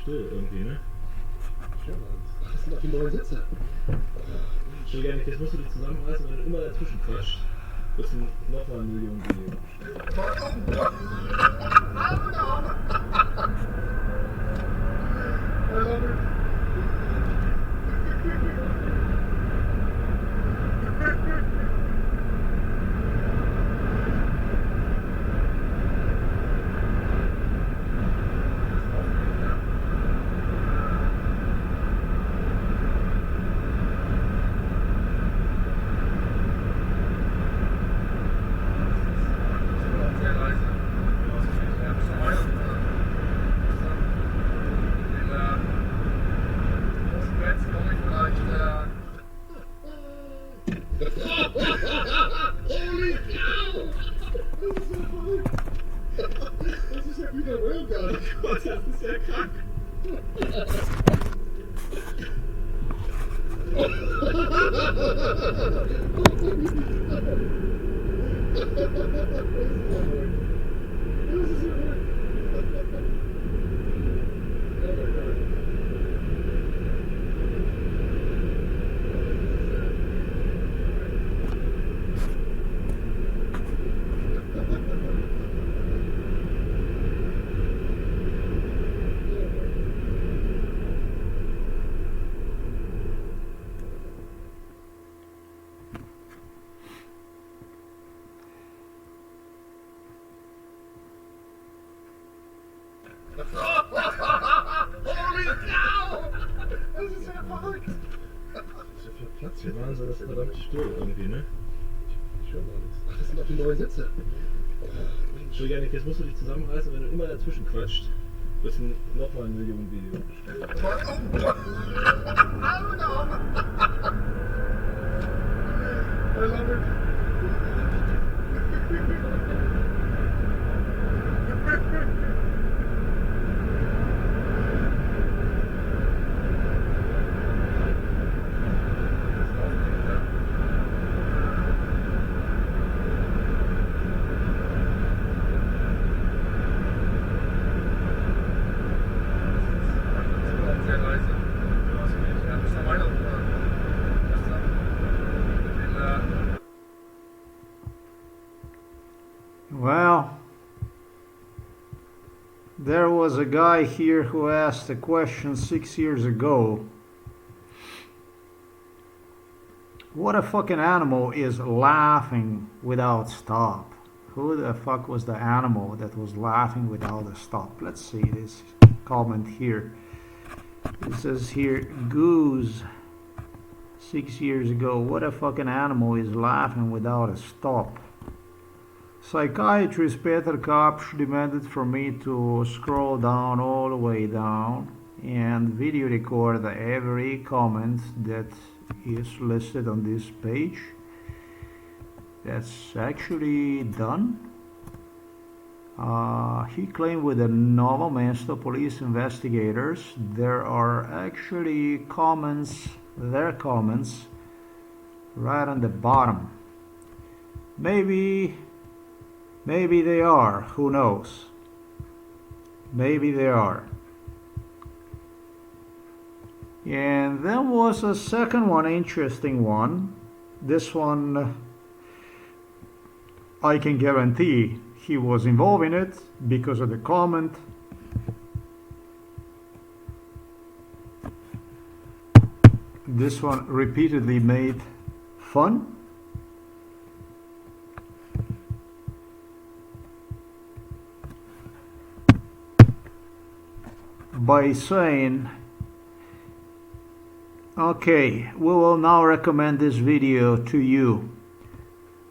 still irgendwie, ne? Das sind doch die neuen Sitze. So gerne, jetzt musst du dich zusammenreißen, wenn du immer dazwischen quatscht. Das sind nochmal 1 Million Videos. Holy cow! Das ist ja verrückt. Das ist ja wie der Railgun. Gott, das ist ja krank. Holy cow! Das ist ja verrückt. Das ist ja viel Platz hier, Wahnsinn, das ist verdammt still irgendwie, ne? Ich höre mal nichts. Das sind doch die neuen Sitze. So gerne, jetzt musst du dich zusammenreißen, wenn du immer dazwischen quatscht. Das sind nochmal 1 Million Videos. I love it. Well, there was a guy here who asked a question 6 years ago. What a fucking animal is laughing without stop? Who the fuck was the animal that was laughing without a stop? Let's see this comment here. It says here, Goose, 6 years ago. What a fucking animal is laughing without a stop? Psychiatrist Peter Kapsch demanded from me to scroll down all the way down and video record every comment that is listed on this page. That's actually done. He claimed with the Novo Mesto police investigators there are actually comments, their comments, right on the bottom. Maybe they are, who knows? Maybe they are. And then was a second one, interesting one. This one, I can guarantee he was involved in it because of the comment. This one repeatedly made fun by saying, okay, we will now recommend this video to you.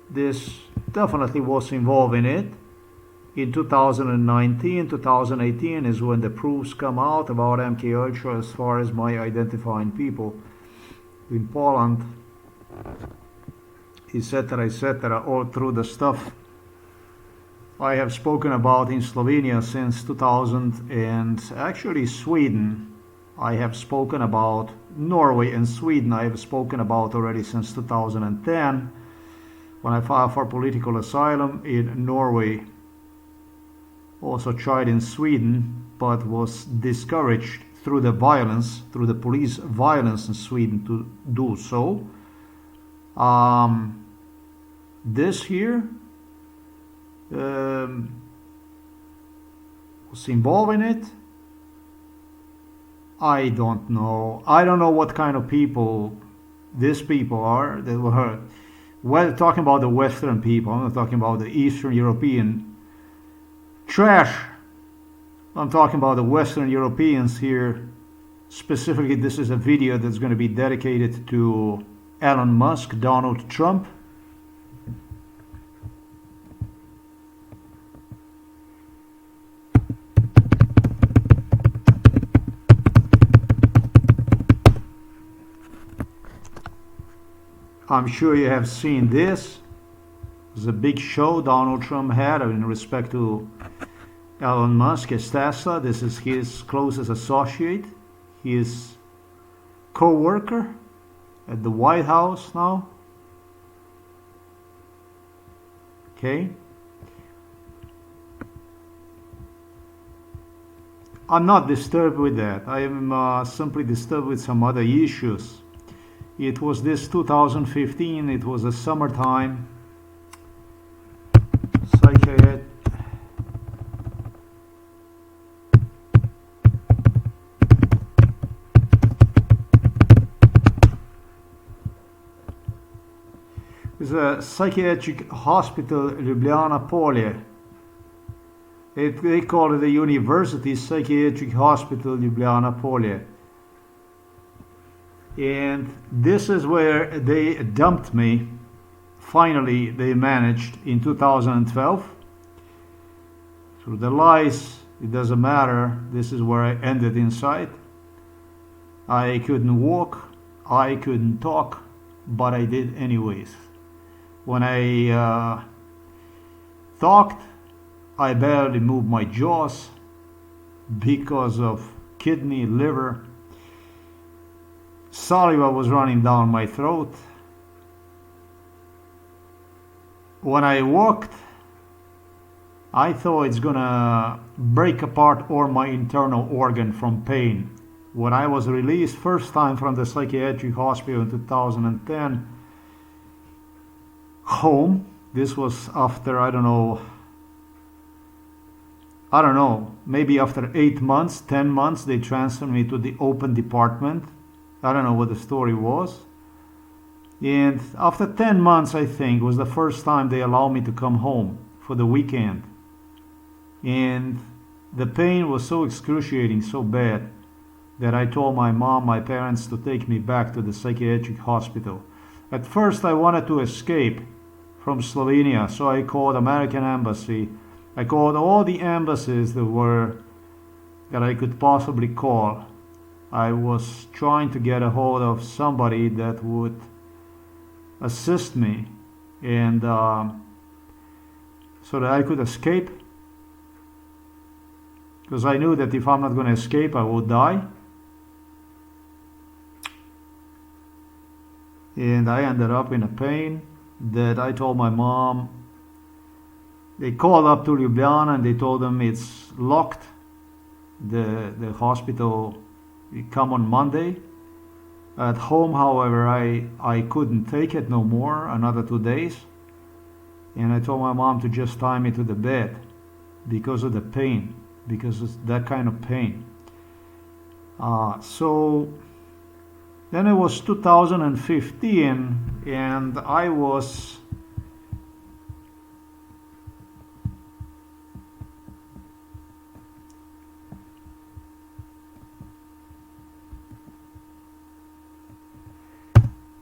This definitely was involved in it. In 2019, 2018 is when the proofs come out about MK Ultra as far as my identifying people in Poland, etc., all through the stuff I have spoken about in Slovenia since 2000, and actually Sweden I have spoken about. Norway and Sweden I have spoken about already since 2010 when I filed for political asylum in Norway. also tried in Sweden, but was discouraged through the violence, through the police violence in Sweden to do so. This here was involved in it. I don't know. I don't know what kind of people these people are. They were, well, talking about the Western people. I'm not talking about the Eastern European trash. I'm talking about the Western Europeans here. Specifically, this is a video that's going to be dedicated to Elon Musk, Donald Trump. I'm sure you have seen this. It was a big show Donald Trump had in respect to Elon Musk, his Tesla. This is his closest associate, his co-worker at the White House now. Okay. I'm not disturbed with that. I am simply disturbed with some other issues. It was this 2015, it was a summertime. Psychiatric. It's a psychiatric hospital, Ljubljana Polje. They call it the University Psychiatric Hospital, Ljubljana Polje. And this is where they dumped me. Finally, they managed in 2012. Through the lies, it doesn't matter. This is where I ended inside. I couldn't walk, I couldn't talk, but I did anyways. When I talked, I barely moved my jaws because of kidney, liver. Saliva was running down my throat. When I walked, I thought it's gonna break apart all my internal organ from pain. When I was released first time from the psychiatric hospital in 2010, home, this was after, I don't know, maybe after 8 months, 10 months, they transferred me to the open department. I don't know what the story was. And after 10 months, I think, was the first time they allowed me to come home for the weekend. And the pain was so excruciating, so bad, that I told my mom, my parents, to take me back to the psychiatric hospital. At first, I wanted to escape from Slovenia, so I called American Embassy. I called all the embassies that I could possibly call. I was trying to get a hold of somebody that would assist me, and so that I could escape, because I knew that if I'm not going to escape, I will die. And I ended up in a pain that I told my mom. They called up to Ljubljana and they told them it's locked. The hospital, we come on Monday. At home, however, I couldn't take it no more, another 2 days. And I told my mom to just tie me to the bed because of the pain, because it's that kind of pain. So then it was 2015 and I was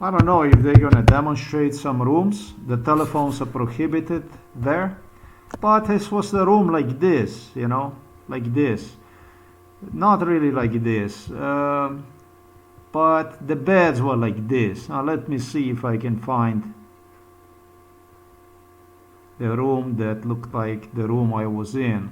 I don't know if they're gonna demonstrate some rooms. The telephones are prohibited there, but this was the room like this, you know, like this. Not really like this, but the beds were like this. Now let me see if I can find the room that looked like the room I was in.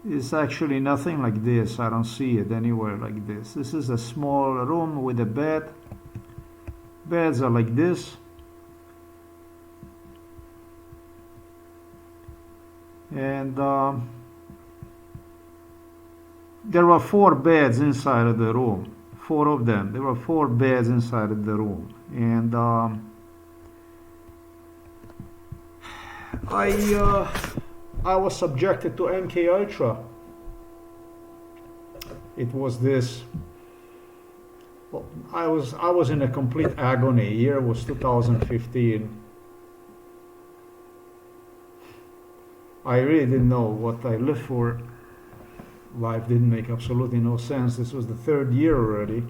It's actually nothing like this. I don't see it anywhere like this. This is a small room with a bed. Beds are like this. and there were 4 beds inside of the room. 4 of them. There were 4 beds inside of the room, and I was subjected to MK Ultra. It was this. Well, I was in a complete agony. Year was 2015. I really didn't know what I lived for. Life didn't make absolutely no sense. This was the 3rd year already.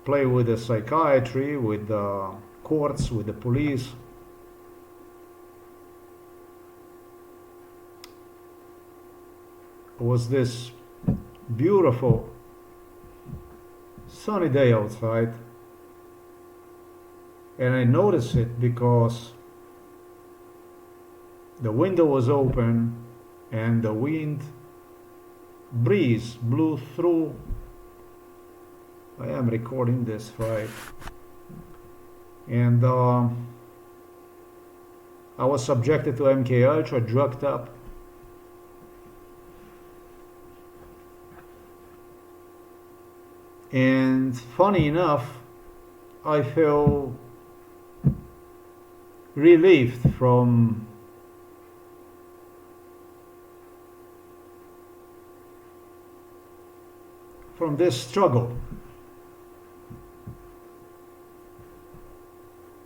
Play with the psychiatry, with the courts, with the police. It was this beautiful sunny day outside, and I noticed it because the window was open and the wind breeze blew through. I am recording this, right? And I was subjected to MK Ultra, drugged up. And funny enough, I feel relieved from this struggle.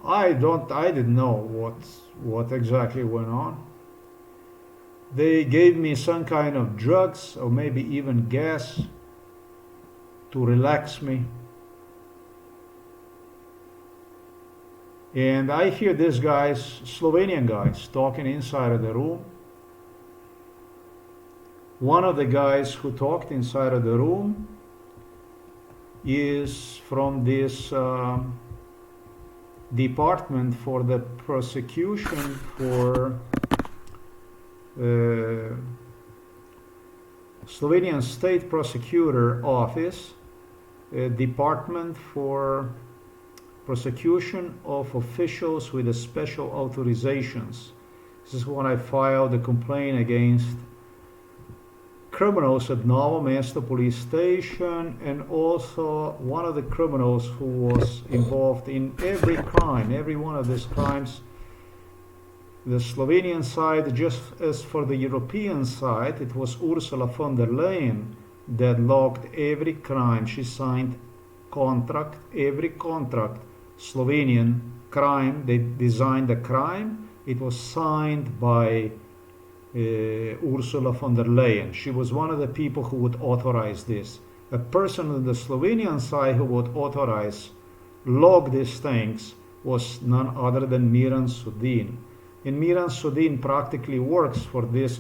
I didn't know what exactly went on. They gave me some kind of drugs or maybe even gas to relax me. And I hear these guys, Slovenian guys, talking inside of the room. One of the guys who talked inside of the room is from this department for the prosecution for Slovenian State Prosecutor Office, Department for Prosecution of Officials with Special Authorizations. This is when I filed a complaint against criminals at Novo Mesto police station, and also one of the criminals who was involved in every crime, every one of these crimes. The Slovenian side, just as for the European side, it was Ursula von der Leyen that logged every crime. She signed contract, every contract, Slovenian crime. They designed the crime. It was signed by Ursula von der Leyen. She was one of the people who would authorize this. A person on the Slovenian side who would authorize, log these things, was none other than Miran Sudin. And Miran Sudin practically works for this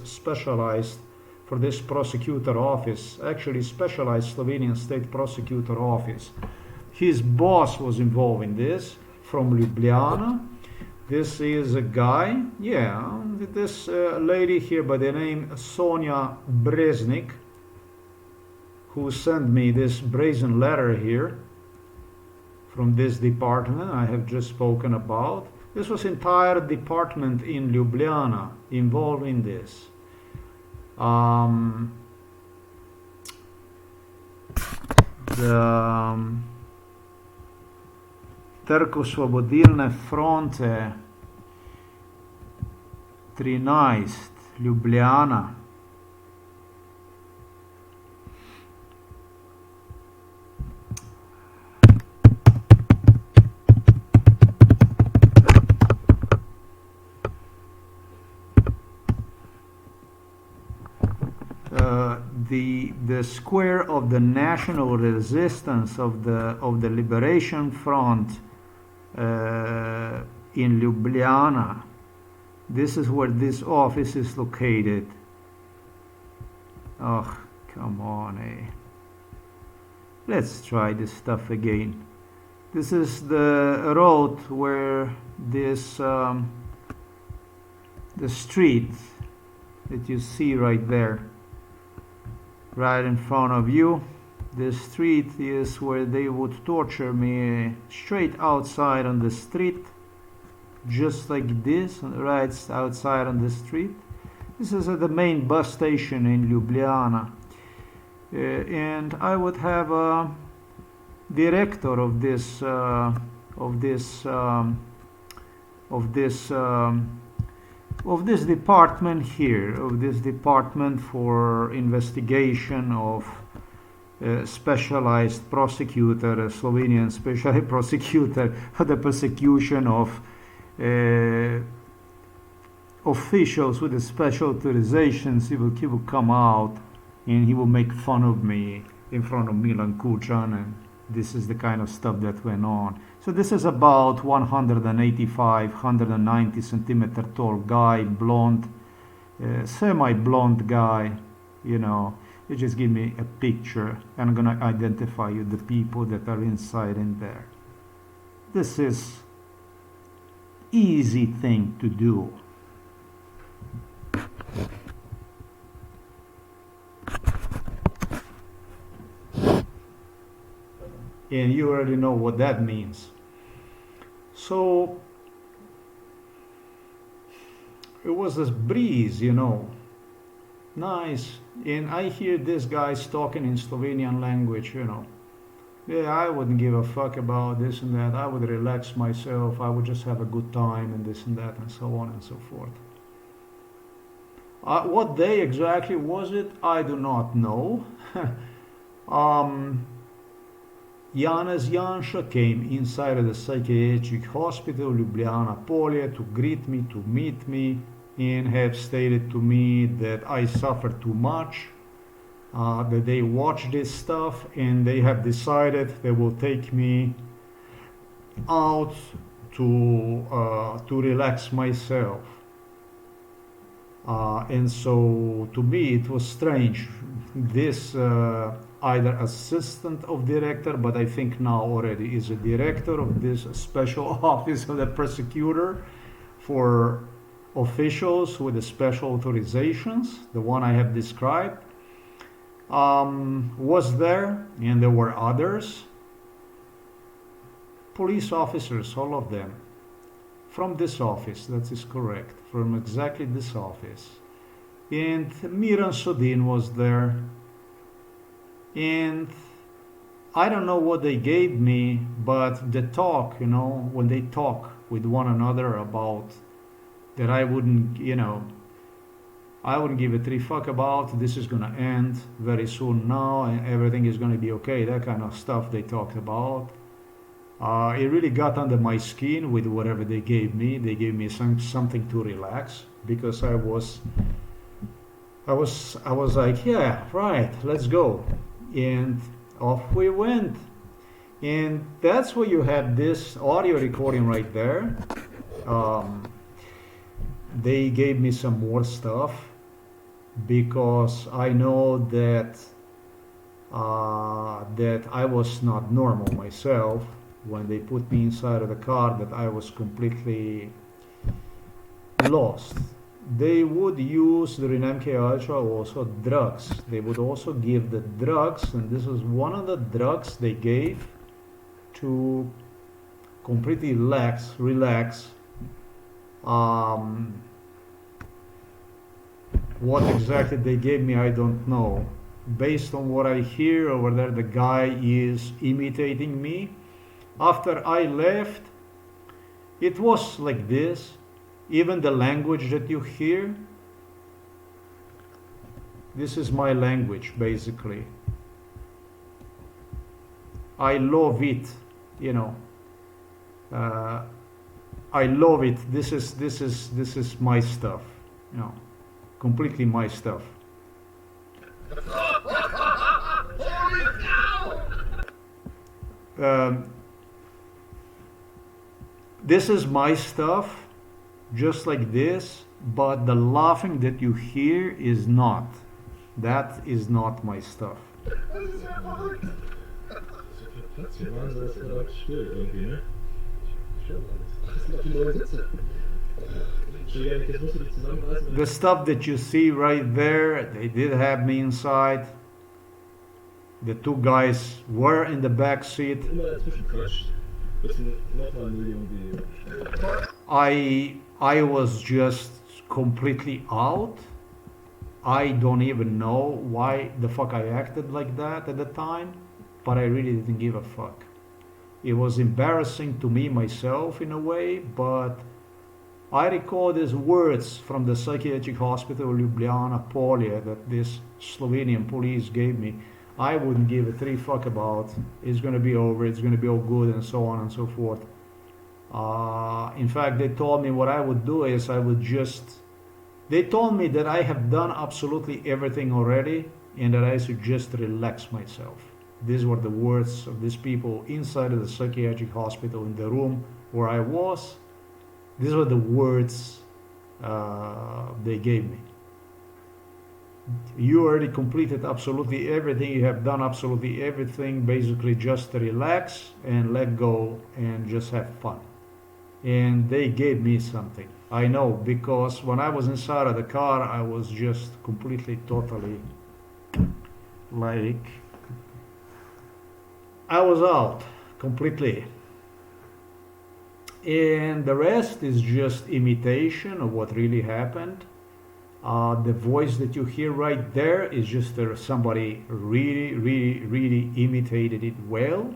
prosecutor office, actually specialized Slovenian State Prosecutor Office. His boss was involved in this from Ljubljana. This is a guy, this lady here by the name Sonja Breznik, who sent me this brazen letter here from this department I have just spoken about. This was entire department in Ljubljana involved in this. The Trg-Osvobodilne fronte 13, Ljubljana. The square of the national resistance of the Liberation Front in Ljubljana. This is where this office is located. Oh, come on, eh? Let's try this stuff again. This is the road where this the street that you see right there, right in front of you. The street is where they would torture me, straight outside on the street, just like this, right outside on the street. This is at the main bus station in Ljubljana. And I would have a director of this department here, of this department for investigation of specialized prosecutor, a Slovenian special prosecutor for the persecution of officials with the special authorizations. He will come out and he will make fun of me in front of Milan Kucan, and this is the kind of stuff that went on. So this is about 185, 190 centimeter tall guy, blonde, semi-blonde guy, you know. You just give me a picture and I'm gonna identify you the people that are inside in there. This is easy thing to do. And you already know what that means. So it was this breeze, you know, nice. And I hear these guys talking in Slovenian language, you know. Yeah, I wouldn't give a fuck about this and that. I would relax myself. I would just have a good time and this and that and so on and so forth. What day exactly was it? I do not know. Janez Janša came inside of the psychiatric hospital Ljubljana Polje to greet me, to meet me, and have stated to me that I suffer too much, that they watch this stuff and they have decided they will take me out to relax myself. And so to me it was strange. This either assistant of director, but I think now already is a director of this special office of the prosecutor for officials with the special authorizations, the one I have described, was there, and there were others, police officers, all of them, from this office, that is correct, from exactly this office. And Miran Sodin was there, and I don't know what they gave me, but the talk, you know, when they talk with one another about that I wouldn't, you know, I wouldn't give a three fuck about, this is gonna end very soon now and everything is gonna be okay, that kind of stuff they talked about. It really got under my skin with whatever they gave me. They gave me something to relax, because I was like, yeah, right, let's go. And off we went. And that's where you have this audio recording right there. They gave me some more stuff because I know that that I was not normal myself. When they put me inside of the car, that I was completely lost. They would use during MK Ultra also drugs. They would also give the drugs, and this is one of the drugs they gave to completely relax. What exactly they gave me, I don't know. Based on what I hear over there, the guy is imitating me. After I left, it was like this. Even the language that you hear, this is my language basically. I love it, you know. I love it. This is my stuff, you know, completely my stuff. This is my stuff, just like this, but the laughing that you hear is not. That is not my stuff. The stuff that you see right there, they did have me inside. The two guys were in the back seat. I was just completely out. I don't even know why the fuck I acted like that at the time, but I really didn't give a fuck. It was embarrassing to me myself in a way, but I recall these words from the psychiatric hospital Ljubljana Polje that this Slovenian police gave me. I wouldn't give a three fuck about. It's going to be over, it's going to be all good, and so on and so forth. In fact, they told me what I would do is they told me that I have done absolutely everything already and that I should just relax myself. These were the words of these people inside of the psychiatric hospital in the room where I was. These were the words they gave me. You already completed absolutely everything. You have done absolutely everything. Basically, just relax and let go and just have fun. And they gave me something. I know, because when I was inside of the car, I was just completely, totally, like, I was out completely. And the rest is just imitation of what really happened. The voice that you hear right there is just somebody really imitated it well.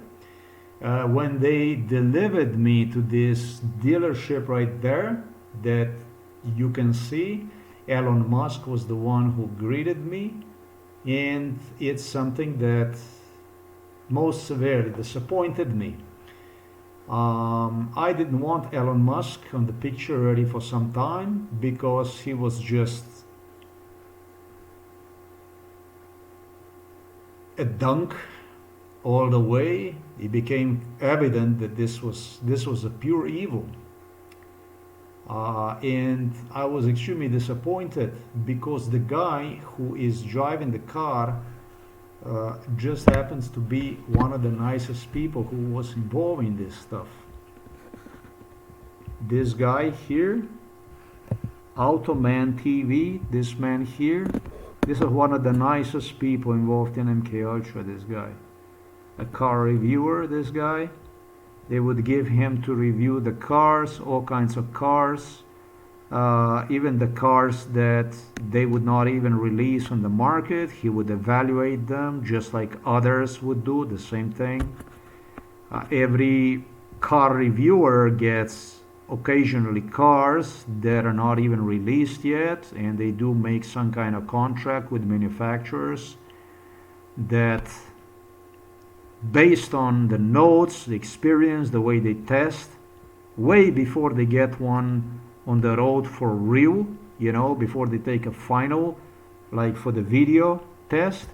When they delivered me to this dealership right there that you can see, Elon Musk was the one who greeted me, and it's something that most severely disappointed me. I didn't want Elon Musk on the picture already for some time because he was just a dunk all the way. It became evident that this was a pure evil, and I was extremely disappointed because the guy who is driving the car just happens to be one of the nicest people who was involved in this stuff. This guy here, Automan TV, this man here, this is one of the nicest people involved in MK Ultra, this guy. A car reviewer, this guy. They would give him to review the cars, all kinds of cars, even the cars that they would not even release on the market. He would evaluate them just like others would do, the same thing. Every car reviewer gets occasionally cars that are not even released yet, and they do make some kind of contract with manufacturers that, based on the notes, the experience, the way they test, way before they get one on the road for real, before they take a final, like for the video test,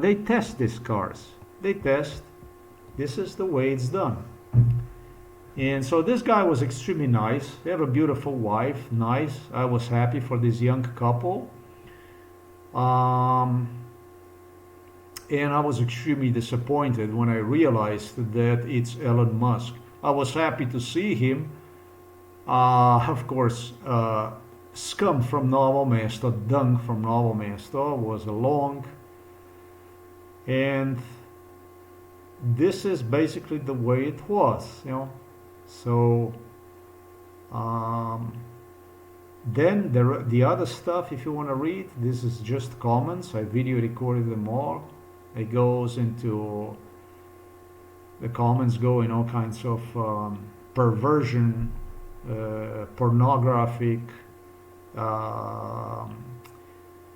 they test these cars. They test. This is the way it's done. And so this guy was extremely nice. They have a beautiful wife, nice. I was happy for this young couple. And I was extremely disappointed when I realized that it's Elon Musk. I was happy to see him. Of course, scum from Novo Mesto, dung from Novo Mesto was along. And this is basically the way it was, So then the other stuff, if you want to read, this is just comments. I video recorded them all. It goes into, the comments go in all kinds of perversion, pornographic,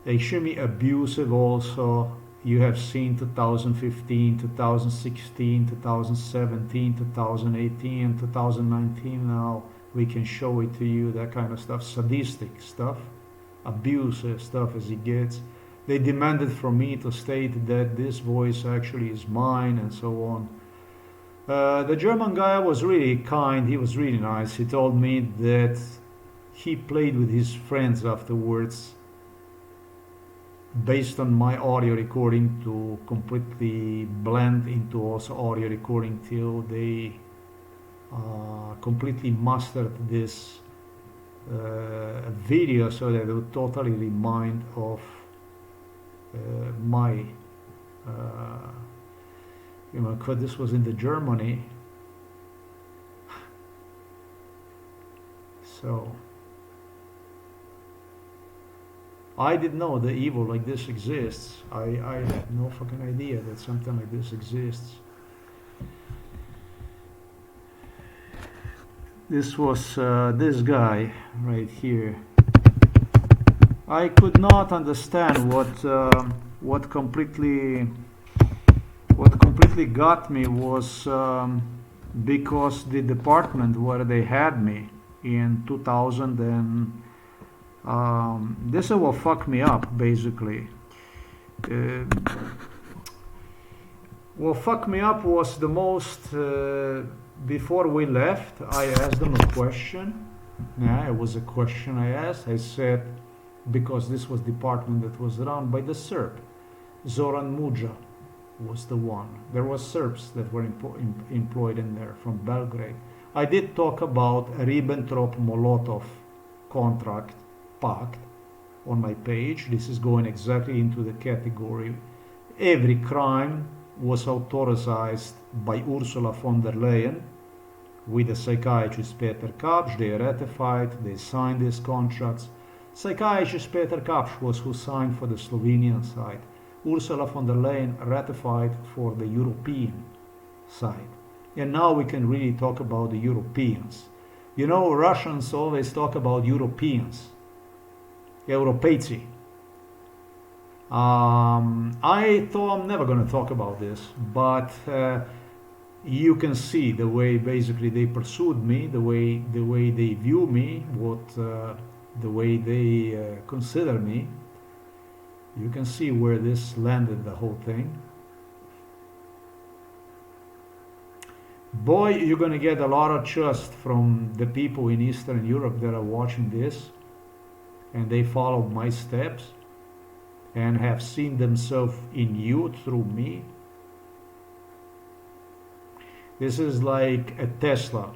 extremely abusive also. You have seen 2015, 2016, 2017, 2018, 2019 now. We can show it to you, that kind of stuff, sadistic stuff, abusive stuff as it gets. They demanded from me to state that this voice actually is mine and so on. The German guy was really kind, he was really nice. He told me that he played with his friends afterwards based on my audio recording to completely blend into also audio recording till they completely mastered this video so that it would totally remind of my because this was in the Germany, so I didn't know the evil like this exists. I had no fucking idea that something like this exists. This was this guy right here. I could not understand what completely got me was because the department where they had me in 2000 and this is what fucked me up basically. What fucked me up was the most before we left I asked them a question. Yeah, it was a question I asked. I said, because this was department that was run by the Serb, Zoran Muja was the one. There was Serbs that were employed in there from Belgrade. I did talk about Ribbentrop-Molotov contract pact on my page. This is going exactly into the category. Every crime was authorized by Ursula von der Leyen with the psychiatrist Peter Kapsch. They ratified, they signed these contracts. Psychiatrist Peter Kapsch was who signed for the Slovenian side. Ursula von der Leyen ratified for the European side. And now we can really talk about the Europeans. You know, Russians always talk about Europeans. Europejci. I thought I'm never going to talk about this, but you can see the way basically they pursued me, the way they view me, the way they consider me. You can see where this landed, the whole thing. Boy, you're going to get a lot of trust from the people in Eastern Europe that are watching this, and they followed my steps and have seen themselves in you through me. This is like a Tesla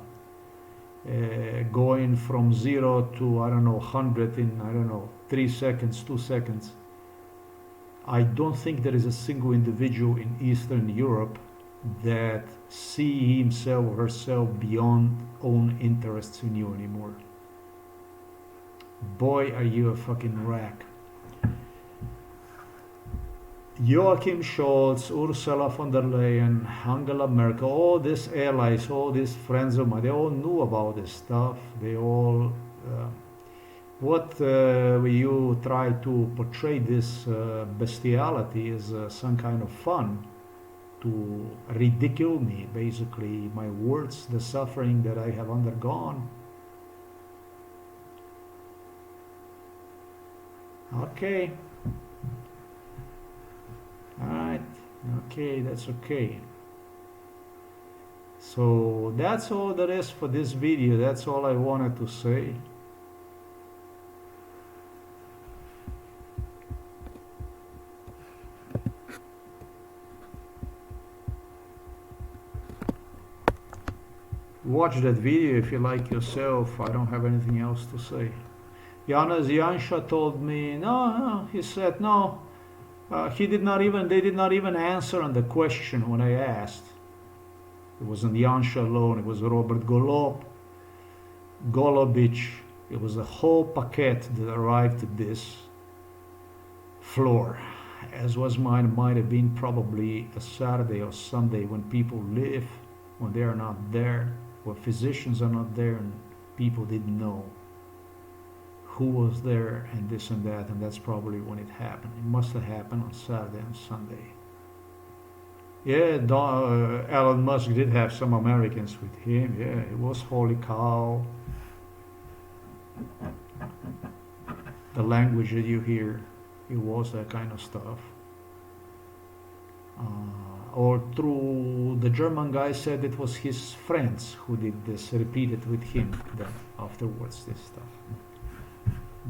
going from 0 to, I don't know, 100 in, I don't know, 3 seconds, 2 seconds. I don't think there is a single individual in Eastern Europe that see himself or herself beyond own interests in you anymore. Boy, are you a fucking wreck. Joachim Scholz, Ursula von der Leyen, Angela Merkel, all these allies, all these friends of mine, they all knew about this stuff. They all, you try to portray this bestiality as some kind of fun, to ridicule me, basically, my words, the suffering that I have undergone. Okay. Alright, okay, that's okay. So that's all there is for this video. That's all I wanted to say. Watch that video if you like yourself. I don't have anything else to say. Janusz Janša told me, no, he said no. They did not even answer on the question when I asked. It wasn't Janša alone, it was Robert Golob, Golobic. It was a whole packet that arrived at this floor. As was mine, might have been probably a Saturday or Sunday when people live, when they are not there, when physicians are not there and people didn't know who was there and this and that, and that's probably when it happened. It must have happened on Saturday and Sunday. Yeah, Elon Musk did have some Americans with him. Yeah, it was holy cow. The language that you hear, it was that kind of stuff. Or through the German guy said it was his friends who did this, repeated with him then afterwards this stuff.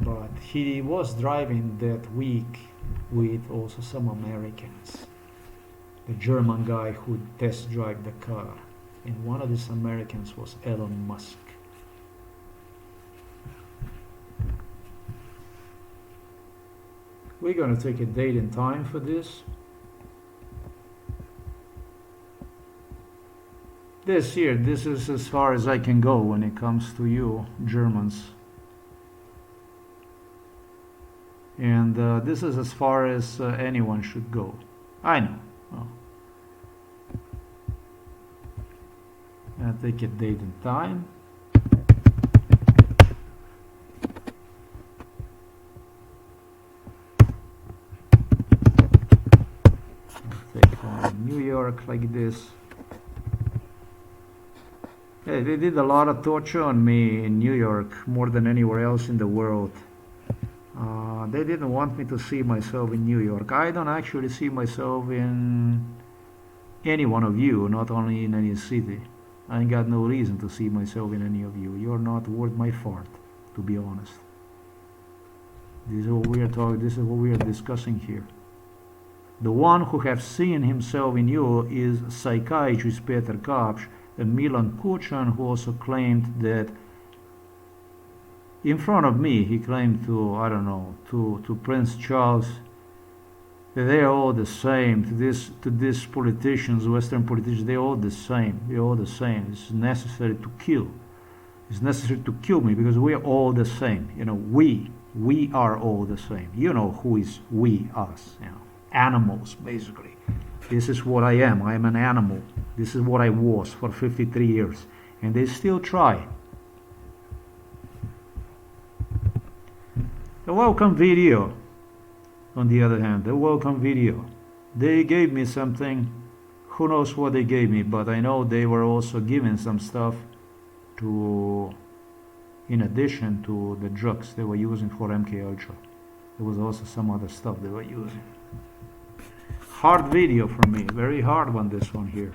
But he was driving that week with also some Americans. The German guy who test drove the car. And one of these Americans was Elon Musk. We're going to take a date and time for this. This is as far as I can go when it comes to you, Germans. And this is as far as anyone should go. I know. Oh. I'll take a date and time. I'll take New York like this. Yeah, they did a lot of torture on me in New York, more than anywhere else in the world. They didn't want me to see myself in New York. I don't actually see myself in any one of you, not only in any city. I ain't got no reason to see myself in any of you. You're not worth my fart, to be honest. This is what we are talking. This is what we are discussing here. The one who has seen himself in you is psychiatrist Peter Kapsch and Milan Kuchan, who also claimed that in front of me, he claimed to, I don't know, to Prince Charles, that they are all the same. To these politicians, Western politicians, they're all the same. They're all the same. It's necessary to kill. It's necessary to kill me because we are all the same. You know, we are all the same. You know who is we, us. You know, animals, basically. This is what I am. I am an animal. This is what I was for 53 years. And they still try. A welcome video, on the other hand, a welcome video. They gave me something, who knows what they gave me, but I know they were also giving some stuff to, in addition to the drugs they were using for MK Ultra. There was also some other stuff they were using. Hard video for me, very hard one, this one here.